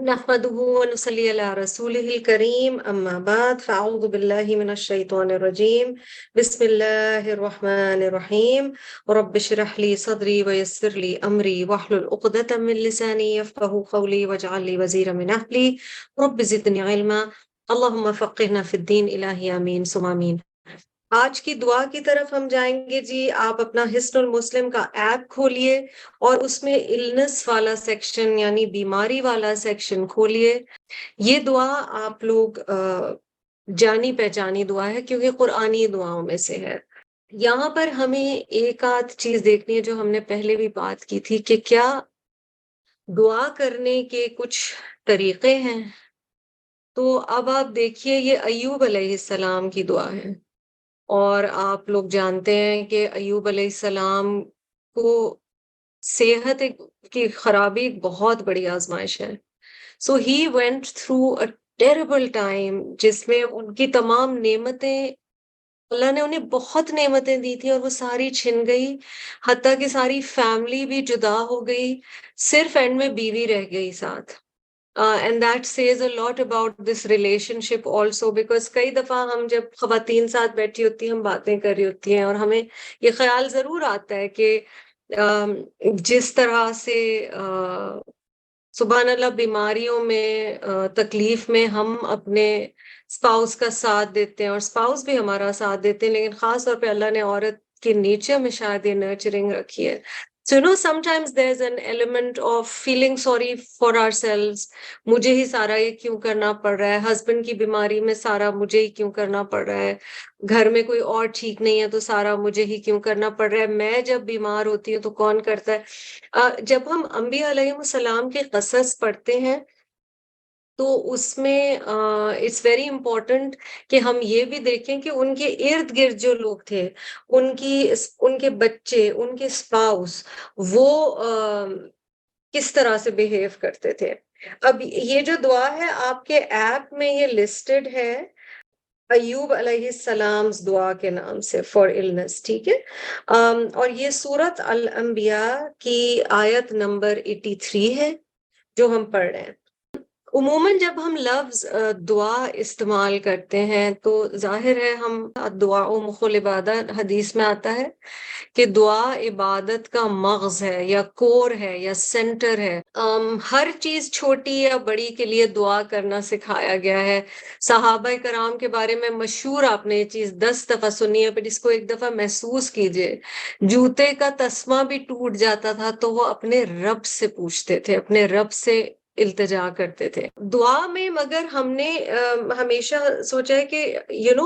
نحمده ونصلي على رسوله الكريم أما بعد فأعوذ بالله من الشيطان الرجيم بسم الله الرحمن الرحيم رب اشرح لي صدري ويسر لي أمري واحلل عقدة من لساني يفقهوا قولي واجعل لي وزيرا من أهلي رب زدني علما اللهم فقهنا في الدين إلهي آمين ثم آمين۔ آج کی دعا کی طرف ہم جائیں گے جی۔ آپ اپنا حصن المسلم کا ایپ کھولیے اور اس میں النس والا سیکشن یعنی بیماری والا سیکشن کھولیے۔ یہ دعا آپ لوگ جانی پہچانی دعا ہے کیونکہ قرآنی دعاؤں میں سے ہے۔ یہاں پر ہمیں ایک آدھ چیز دیکھنی ہے جو ہم نے پہلے بھی بات کی تھی کہ کیا دعا کرنے کے کچھ طریقے ہیں۔ تو اب آپ دیکھیے یہ ایوب علیہ السلام کی دعا ہے، اور آپ لوگ جانتے ہیں کہ ایوب علیہ السلام کو صحت کی خرابی ایک بہت بڑی آزمائش ہے۔ So he went through a terrible time, جس میں ان کی تمام نعمتیں، اللہ نے انہیں بہت نعمتیں دی تھی اور وہ ساری چھن گئی، حتیٰ کہ ساری فیملی بھی جدا ہو گئی، صرف اینڈ میں بیوی رہ گئی ساتھ۔ And that says a lot about this relationship also because کئی دفعہ ہم جب خواتین ساتھ بیٹھی ہوتی ہیں، ہم باتیں کر رہی ہوتی ہیں اور ہمیں یہ خیال ضرور آتا ہے کہ جس طرح سے سبحان اللہ بیماریوں میں، تکلیف میں ہم اپنے اسپاؤس کا ساتھ دیتے ہیں اور اسپاؤس بھی ہمارا ساتھ دیتے ہیں، لیکن خاص طور پہ اللہ نے عورت کے نیچر میں شاید یہ نرچرنگ رکھی ہے۔ So sometimes there's an element of feeling sorry for ourselves. مجھے ہی سارا یہ کیوں کرنا پڑ رہا ہے، ہسبینڈ کی بیماری میں سارا مجھے ہی کیوں کرنا پڑ رہا ہے، گھر میں کوئی اور ٹھیک نہیں ہے تو سارا مجھے ہی کیوں کرنا پڑ رہا ہے، میں جب بیمار ہوتی ہوں تو کون کرتا ہے۔ جب ہم انبیاء علیہ السلام کے قصص پڑھتے ہیں تو اس میں اٹس ویری امپورٹنٹ کہ ہم یہ بھی دیکھیں کہ ان کے ارد گرد جو لوگ تھے، ان کے بچے، ان کے اسپاؤس، وہ کس طرح سے بیہیو کرتے تھے۔ اب یہ جو دعا ہے آپ کے ایپ میں یہ لسٹڈ ہے ایوب علیہ السلام دعا کے نام سے فار النس، ٹھیک ہے۔ اور یہ سورت الانبیاء کی آیت نمبر 83 ہے جو ہم پڑھ رہے ہیں۔ عموماً جب ہم لفظ دعا استعمال کرتے ہیں تو ظاہر ہے ہم دعا مخ العبادت، حدیث میں آتا ہے کہ دعا عبادت کا مغز ہے یا کور ہے یا سینٹر ہے۔ ہر چیز چھوٹی یا بڑی کے لیے دعا کرنا سکھایا گیا ہے۔ صحابہ کرام کے بارے میں مشہور، آپ نے یہ چیز 10 دفعہ سنی ہے، پھر اس کو ایک دفعہ محسوس کیجئے۔ جوتے کا تسمہ بھی ٹوٹ جاتا تھا تو وہ اپنے رب سے پوچھتے تھے، اپنے رب سے التجا کرتے تھے۔ دعا میں مگر ہم نے ہمیشہ سوچا ہے کہ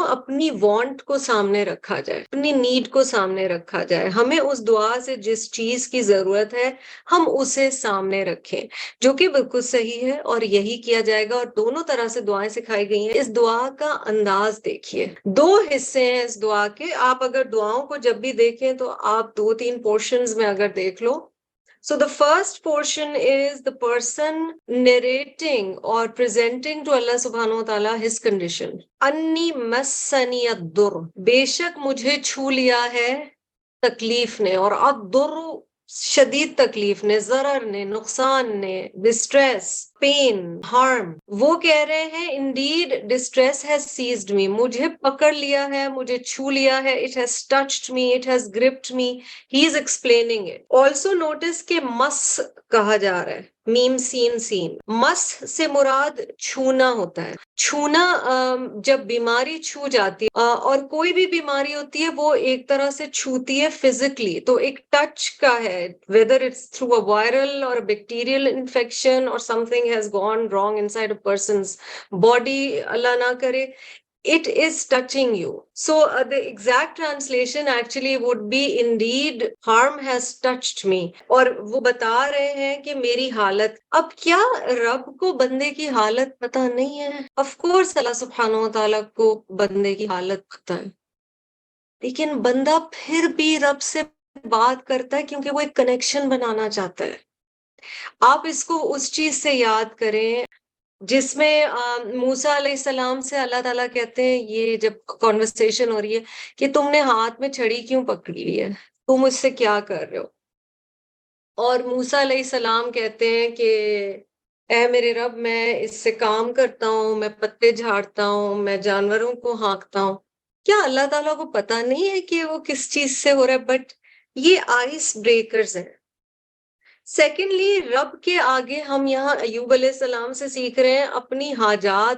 اپنی وانٹ کو سامنے رکھا جائے، اپنی نیڈ کو سامنے رکھا جائے، ہمیں اس دعا سے جس چیز کی ضرورت ہے ہم اسے سامنے رکھیں، جو کہ بالکل صحیح ہے اور یہی کیا جائے گا، اور دونوں طرح سے دعائیں سکھائی گئی ہیں۔ اس دعا کا انداز دیکھیے، 2 حصے ہیں اس دعا کے۔ آپ اگر دعاؤں کو جب بھی دیکھیں تو آپ 2-3 پورشنز میں اگر دیکھ لو۔ So the first portion is the person narrating or presenting to Allah subhanahu wa ta'ala his condition. Anni massani ad-dur. بے شک مجھے چھو لیا ہے تکلیف نے، اور الدر شدید تکلیف نے، ضرر نے، نقصان نے، ڈسٹریس، پین، ہارم۔ وہ کہہ رہے ہیں indeed distress has seized me. مجھے پکڑ لیا ہے، مجھے چھو لیا ہے۔ It has touched me, it has gripped me. He is explaining it. Also notice کہ مس کہا جا رہا ہے، میم سین سین۔ مس سے مراد چھونا ہوتا ہے۔ چھونا جب بیماری چھو جاتی ہے، اور کوئی بھی بیماری ہوتی ہے وہ ایک طرح سے چھوتی ہے فزیکلی، تو ایک ٹچ کا ہے، whether it's through a viral or a bacterial infection or something has gone wrong inside a person's body، اللہ نہ کرے، it is touching you. So the exact translation actually would be indeed harm has touched me. اور وہ بتا رہے ہیں کہ میری حالت۔ اب کیا رب کو بندے کی حالت پتہ نہیں ہے؟ of course اللہ سبحانہ وتعالیٰ کو بندے کی حالت پتہ ہے، لیکن بندہ پھر بھی رب سے بات کرتا ہے کیونکہ وہ ایک کنیکشن بنانا چاہتا ہے۔ آپ اس کو اس چیز سے یاد کریں جس میں موسیٰ علیہ السلام سے اللہ تعالیٰ کہتے ہیں، یہ جب کانورسیشن ہو رہی ہے، کہ تم نے ہاتھ میں چھڑی کیوں پکڑی ہوئی ہے، تم اس سے کیا کر رہے ہو؟ اور موسیٰ علیہ السلام کہتے ہیں کہ اے میرے رب میں اس سے کام کرتا ہوں، میں پتے جھاڑتا ہوں، میں جانوروں کو ہانکتا ہوں. کیا اللہ تعالیٰ کو پتا نہیں ہے کہ وہ کس چیز سے ہو رہا ہے؟ بٹ یہ آئس بریکرز ہیں. سیکنڈلی، رب کے آگے ہم یہاں ایوب علیہ السلام سے سیکھ رہے ہیں اپنی حاجات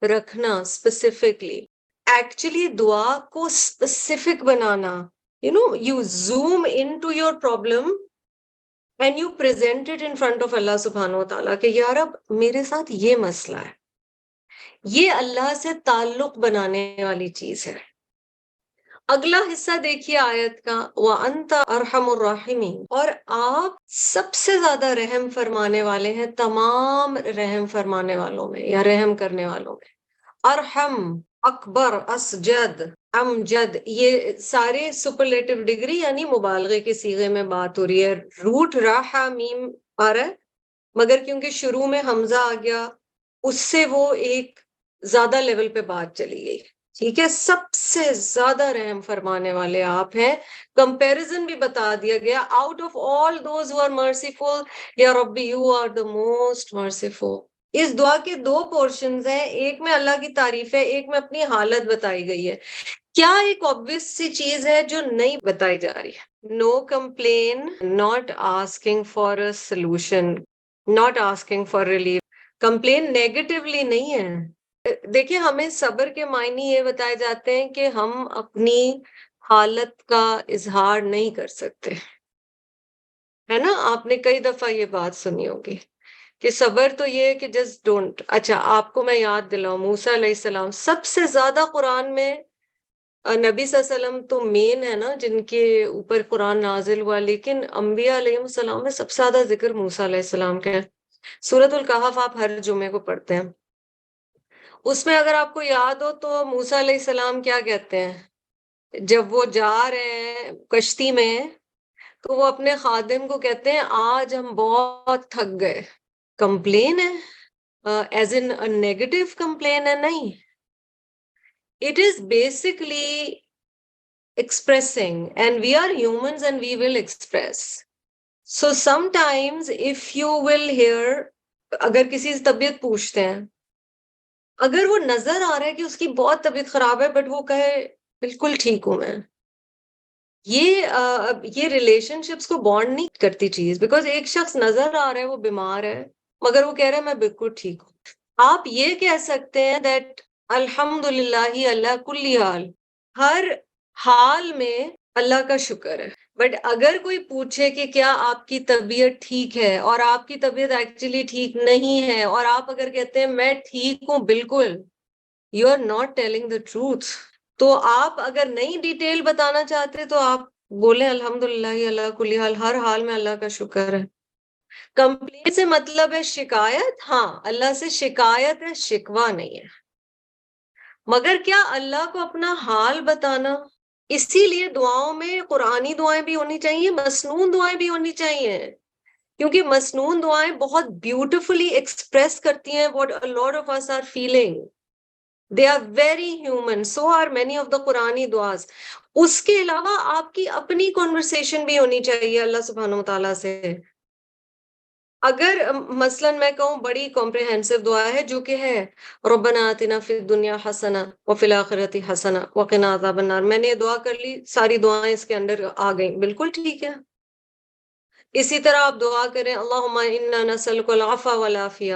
رکھنا اسپیسیفکلی. ایکچولی دعا کو اسپیسیفک بنانا. You zoom in to your problem and you present it in front of اللہ سبحانہ و تعالیٰ کہ یا رب میرے ساتھ یہ مسئلہ ہے. یہ اللہ سے تعلق بنانے والی چیز ہے. اگلا حصہ دیکھیے آیت کا، وَأَنْتَ أَرْحَمُ الرَّاحِمِينَ، اور آپ سب سے زیادہ رحم فرمانے والے ہیں تمام رحم فرمانے والوں میں یا رحم کرنے والوں میں. ارحم، اکبر، اسجد، امجد، یہ سارے سپرلیٹو ڈگری یعنی مبالغے کے صیغے میں بات ہو رہی ہے. روٹ راہ میم آ رہا ہے، مگر کیونکہ شروع میں حمزہ آ گیا اس سے وہ ایک زیادہ لیول پہ بات چلی گئی. ٹھیک ہے، سب سے زیادہ رحم فرمانے والے آپ ہیں. کمپیریزن بھی بتا دیا گیا، out of all those who are merciful یا ربی you are the most merciful. اس دعا کے دو پورشنز ہیں، ایک میں اللہ کی تعریف ہے، ایک میں اپنی حالت بتائی گئی ہے. کیا ایک obvious سی چیز ہے جو نہیں بتائی جا رہی ہے؟ No complain, not asking for a solution, not asking for relief. Complain negatively نہیں ہے. دیکھیے ہمیں صبر کے معنی یہ بتائے جاتے ہیں کہ ہم اپنی حالت کا اظہار نہیں کر سکتے، ہے نا. آپ نے کئی دفعہ یہ بات سنی ہوگی کہ صبر تو یہ ہے کہ جسٹ ڈونٹ. اچھا آپ کو میں یاد دلاؤں، موسیٰ علیہ السلام سب سے زیادہ قرآن میں، نبی صلی اللہ علیہ وسلم تو مین ہے نا جن کے اوپر قرآن نازل ہوا، لیکن انبیاء علیہ السلام میں سب سے زیادہ ذکر موسیٰ علیہ السلام کا ہے. سورۃ الکہف آپ ہر جمعے کو پڑھتے ہیں، اس میں اگر آپ کو یاد ہو تو موسیٰ علیہ السلام کیا کہتے ہیں جب وہ جا رہے ہیں کشتی میں، تو وہ اپنے خادم کو کہتے ہیں آج ہم بہت تھک گئے. کمپلین ہے ایز ان نیگیٹو کمپلین ہے؟ نہیں. It is basically expressing, and we are humans and we will express. So sometimes if you will hear، اگر کسی سے طبیعت پوچھتے ہیں، اگر وہ نظر آ رہا ہے کہ اس کی بہت طبیعت خراب ہے بٹ وہ کہے بالکل ٹھیک ہوں میں، یہ ریلیشن شپس کو بانڈ نہیں کرتی چیز. بیکاز ایک شخص نظر آ رہا ہے وہ بیمار ہے مگر وہ کہہ رہا ہے میں بالکل ٹھیک ہوں. آپ یہ کہہ سکتے ہیں دیٹ الحمد للہ اللہ کل حال، ہر حال میں اللہ کا شکر ہے. بٹ اگر کوئی پوچھے کہ کیا آپ کی طبیعت ٹھیک ہے اور آپ کی طبیعت ایکچولی ٹھیک نہیں ہے، اور آپ اگر کہتے ہیں میں ٹھیک ہوں بالکل، you are not telling the truth. تو آپ اگر نئی ڈیٹیل بتانا چاہتے تو آپ بولیں الحمدللہ اللہ کل حال، ہر حال میں اللہ کا شکر ہے. کمپلین سے مطلب ہے شکایت، ہاں اللہ سے شکایت ہے، شکوہ نہیں ہے. مگر کیا اللہ کو اپنا حال بتانا؟ اسی لیے دعاؤں میں قرآنی دعائیں بھی ہونی چاہیے، مسنون دعائیں بھی ہونی چاہیے، کیونکہ مسنون دعائیں بہت بیوٹیفلی ایکسپریس کرتی ہیں what a lot of us are feeling. They are very human. So are many of the قرآنی دعاز. اس کے علاوہ آپ کی اپنی کنورسیشن بھی ہونی چاہیے اللہ سبحانہ وتعالیٰ سے. اگر مثلا میں کہوں بڑی کمپریہنسو دعا ہے جو کہ ہے ربنا آتنا فی الدنیا حسنہ وفی الآخرۃ حسنہ وقنا عذاب النار، میں نے یہ دعا کر لی، ساری دعائیں اس کے اندر آ گئیں، بالکل ٹھیک ہے. اسی طرح آپ دعا کریں اللہم انا نسألک العفو والعافیہ،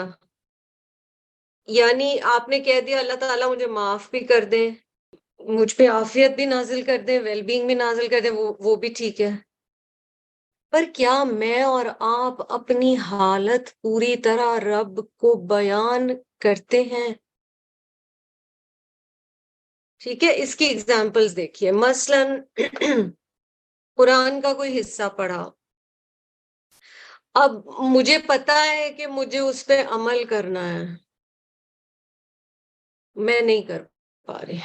یعنی آپ نے کہہ دیا اللہ تعالیٰ مجھے معاف بھی کر دیں، مجھ پہ عافیت بھی نازل کر دیں، ویل بینگ بھی نازل کر دیں، وہ بھی ٹھیک ہے. پر کیا میں اور آپ اپنی حالت پوری طرح رب کو بیان کرتے ہیں؟ ٹھیک ہے، اس کی ایگزامپلز دیکھیے. مثلا قرآن کا کوئی حصہ پڑھا، اب مجھے پتا ہے کہ مجھے اس پہ عمل کرنا ہے، میں نہیں کر پا رہی،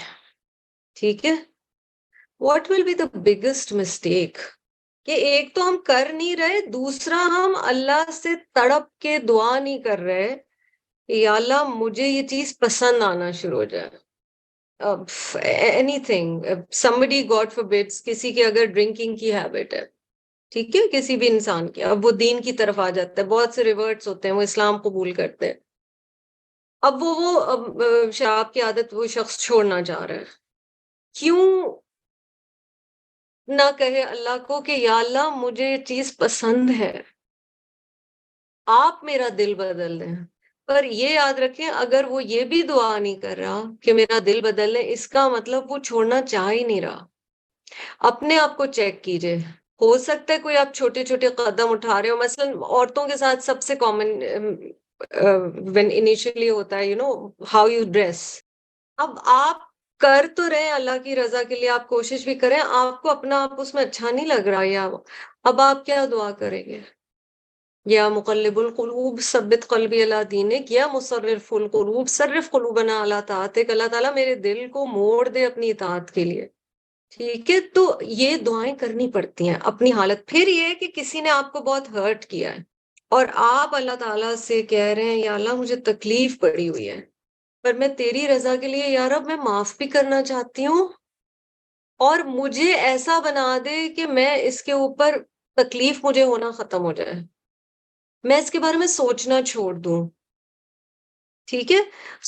ٹھیک ہے. What will be the biggest mistake? کہ ایک تو ہم کر نہیں رہے، دوسرا ہم اللہ سے تڑپ کے دعا نہیں کر رہے یا اللہ مجھے یہ چیز پسند آنا شروع ہو جائے. Any thing, somebody God forbids، کسی کی اگر ڈرنکنگ کی ہیبٹ ہے، ٹھیک ہے، کسی بھی انسان کی. اب وہ دین کی طرف آ جاتا ہے، بہت سے ریورٹس ہوتے ہیں، وہ اسلام قبول کرتے ہیں. اب شراب کی عادت وہ شخص چھوڑنا چاہ رہا ہے. کیوں نہ کہے اللہ کو کہ یا اللہ مجھے یہ چیز پسند ہے، آپ میرا دل بدل دیں. پر یہ یاد رکھیں، اگر وہ یہ بھی دعا نہیں کر رہا کہ میرا دل بدل دیں، اس کا مطلب وہ چھوڑنا چاہ ہی نہیں رہا. اپنے آپ کو چیک کیجئے. ہو سکتا ہے کوئی آپ چھوٹے چھوٹے قدم اٹھا رہے ہو. مثلا عورتوں کے ساتھ سب سے کامن وین انیشلی ہوتا ہے ہاؤ یو ڈریس. اب آپ کر تو رہے ہیں اللہ کی رضا کے لیے، آپ کوشش بھی کریں، آپ کو اپنا آپ اس میں اچھا نہیں لگ رہا، یا اب آپ کیا دعا کریں گے؟ یا مقلب القلوب ثبت قلبی علی دینک، یا مصرف القلوب صرف قلوبنا علی طاعتک. اللہ تعالیٰ میرے دل کو موڑ دے اپنی اطاعت کے لیے. ٹھیک ہے، تو یہ دعائیں کرنی پڑتی ہیں اپنی حالت. پھر یہ ہے کہ کسی نے آپ کو بہت ہرٹ کیا ہے اور آپ اللہ تعالیٰ سے کہہ رہے ہیں یا اللہ مجھے تکلیف پڑی ہوئی ہے، پر میں تیری رضا کے لیے یا رب میں معاف بھی کرنا چاہتی ہوں، اور مجھے ایسا بنا دے کہ میں اس کے اوپر تکلیف مجھے ہونا ختم ہو جائے، میں اس کے بارے میں سوچنا چھوڑ دوں. ٹھیک ہے،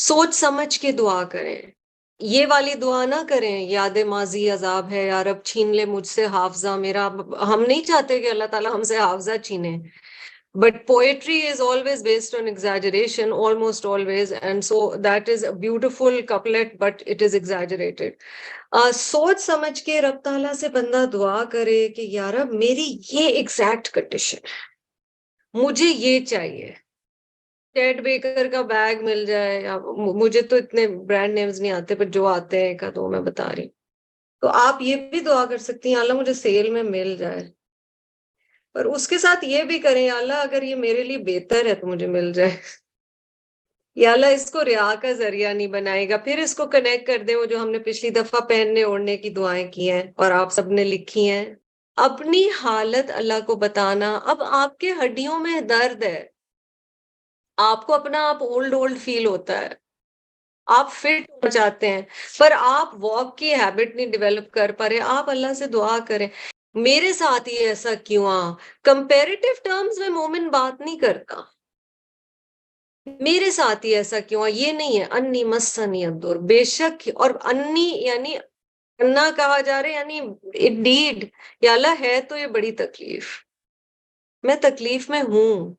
سوچ سمجھ کے دعا کریں. یہ والی دعا نہ کریں یاد ماضی عذاب ہے یا رب چھین لے مجھ سے حافظہ میرا. ہم نہیں چاہتے کہ اللہ تعالیٰ ہم سے حافظہ چھینے. But poetry is always based on exaggeration, almost always, and so that is a beautiful couplet, but it is exaggerated. سوچ سمجھ کے رب تعالیٰ سے بندہ دعا کرے کہ یا رب میری یہ ایگزیکٹ کنڈیشن ہے، مجھے یہ چاہیے. ٹیڈ بیکر کا بیگ مل جائے، یا مجھے تو اتنے برانڈ نیمز نہیں آتے، پر جو آتے ہیں ایک دو میں بتا رہی ہوں. تو آپ یہ بھی دعا کر سکتی ہیں اللہ مجھے سیل میں مل جائے، پر اس کے ساتھ یہ بھی کریں یا اللہ اگر یہ میرے لیے بہتر ہے تو مجھے مل جائے. یا اللہ اس کو ریا کا ذریعہ نہیں بنائے گا. پھر اس کو کنیکٹ کر دیں وہ جو ہم نے پچھلی دفعہ پہننے اوڑھنے کی دعائیں کی ہیں اور آپ سب نے لکھی ہیں. اپنی حالت اللہ کو بتانا. اب آپ کے ہڈیوں میں درد ہے، آپ کو اپنا آپ اولڈ فیل ہوتا ہے، آپ فٹ ہونا چاہتے ہیں، پر آپ واک کی ہیبٹ نہیں ڈیولپ کر پا رہے. آپ اللہ سے دعا کریں میرے ساتھ یہ ایسا کیوں کمپیریٹیو ٹرمز میں مومن بات نہیں کرتا. میرے ساتھ ہی ایسا کیوں یہ نہیں ہے. انی مسنی الدر، بے شک، اور انی یعنی انا کہا جا رہا ہے یعنی انڈیڈ، یا اللہ ہے تو یہ بڑی تکلیف، میں تکلیف میں ہوں،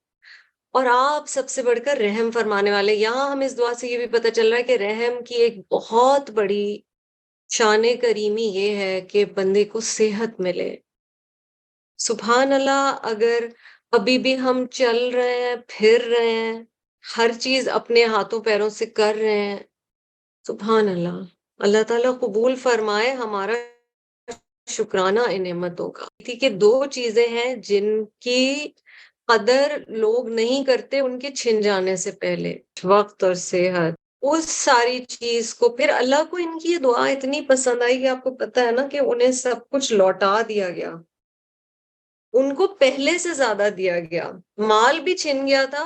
اور آپ سب سے بڑھ کر رحم فرمانے والے. یہاں ہم اس دعا سے یہ بھی پتہ چل رہا ہے کہ رحم کی ایک بہت بڑی شان کریمی یہ ہے کہ بندے کو صحت ملے. سبحان اللہ، اگر ابھی بھی ہم چل رہے ہیں، پھر رہے ہیں، ہر چیز اپنے ہاتھوں پیروں سے کر رہے ہیں، سبحان اللہ. اللہ تعالیٰ قبول فرمائے ہمارا شکرانہ ان نعمتوں کا. ٹھیک ہے، دو چیزیں ہیں جن کی قدر لوگ نہیں کرتے ان کے چھن جانے سے پہلے، وقت اور صحت. اس ساری چیز کو پھر اللہ کو ان کی یہ دعا اتنی پسند آئی کہ آپ کو پتہ ہے نا کہ انہیں سب کچھ لوٹا دیا گیا، ان کو پہلے سے زیادہ دیا گیا. مال بھی چھن گیا تھا.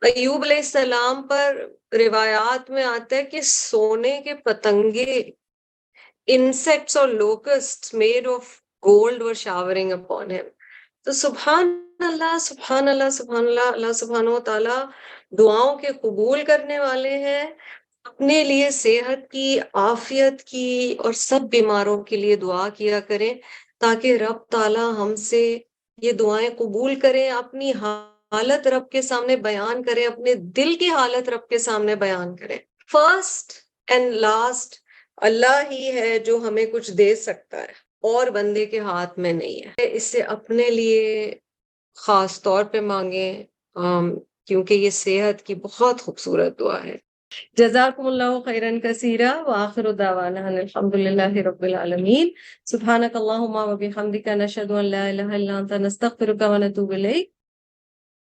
ایوب علیہ السلام پر روایات میں آتا ہے کہ سونے کے پتنگے، insects اور locusts made of gold were showering upon him. تو سبحان اللہ سبحان اللہ سبحان اللہ. اللہ سبحانہ و تعالیٰ دعاؤں کے قبول کرنے والے ہیں. اپنے لیے صحت کی، عافیت کی اور سب بیماروں کے لیے دعا کیا کریں تاکہ رب تعالیٰ ہم سے یہ دعائیں قبول کریں. اپنی حالت رب کے سامنے بیان کریں، اپنے دل کی حالت رب کے سامنے بیان کریں. فرسٹ اینڈ لاسٹ اللہ ہی ہے جو ہمیں کچھ دے سکتا ہے، اور بندے کے ہاتھ میں نہیں ہے. اس سے اپنے لیے خاص طور پہ مانگیں، کیونکہ یہ صحت کی بہت خوبصورت دعا ہے. جزاکم اللہ خیرا کثیرا، وآخر دعوانا ان الحمد للہ رب العالمین. سبحانک اللہم و بحمدک، نشہد ان لا الہ الا انت، نستغفرک و نتوب الیک.